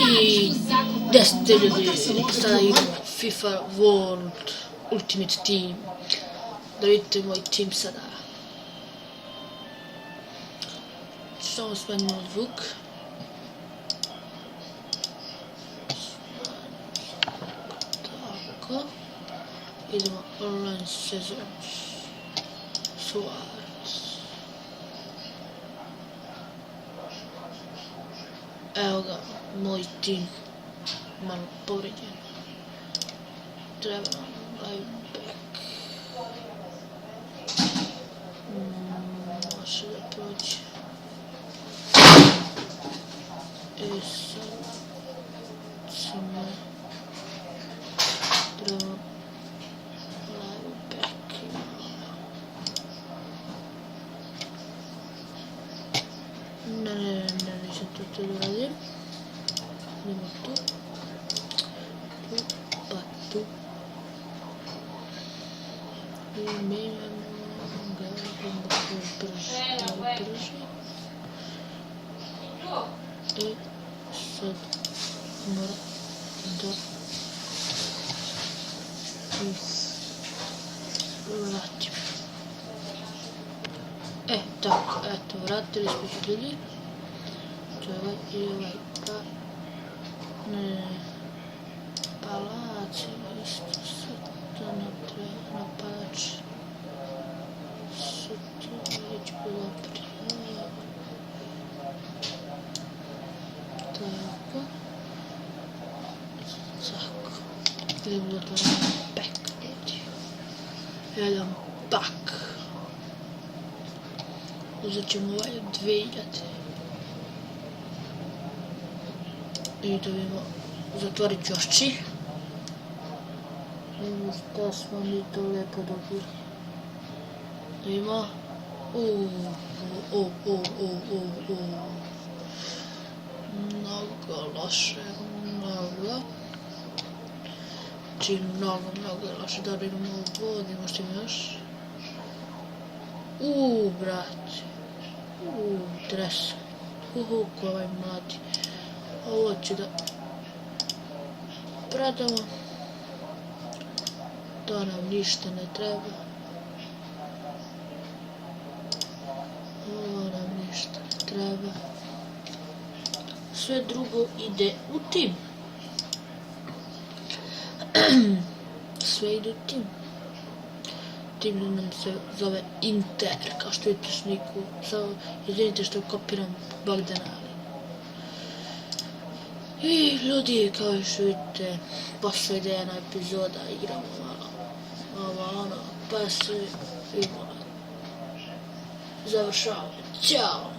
I 10.000 sada igram FIFA World Ultimate Team. Da vidite moj tim sada. Samo smanjimo zvuk. Tako. Idemo online sezons. Suarez. Evo ga, moj tim. Malo povređen. Treba nam live back. Može da prođe. I sad ćemo treba live back. Ne, nisam to da radim. Idemo tu. Tu. I menjamo ga, brže. I sad mora da vratim. Tako, eto, vratili smo se ljudi. To je ovaj i ovaj, pa ne, palac je isto, sad to ne treba napadač. Sad to već bilo prije. Tako. Idemo da to back ljudi. Jedan back. Uzet ćemo ovaj 2000. I da vidimo, zatvorit ću oči. Vidimo šta smo mi to lepo dobili. Da vidimo. Mnogo loše, mnogo. Znači mnogo loše. Dobro, imamo ovo, da imamo što ima još. Brate. Interesant. Ko ovaj mladi. Ovo ću da prodamo. To nam ništa ne treba. Ovo nam ništa ne treba. Sve drugo ide u tim. Sve ide u tim. Tim nam se zove Inter, kao što vidite sliku. Samo izvinite što kopiram Bogdana. I ljudi, kao što vidite, posle ide jedna epizoda, igramo malo, pa se vidimo. Završavamo. Ćao!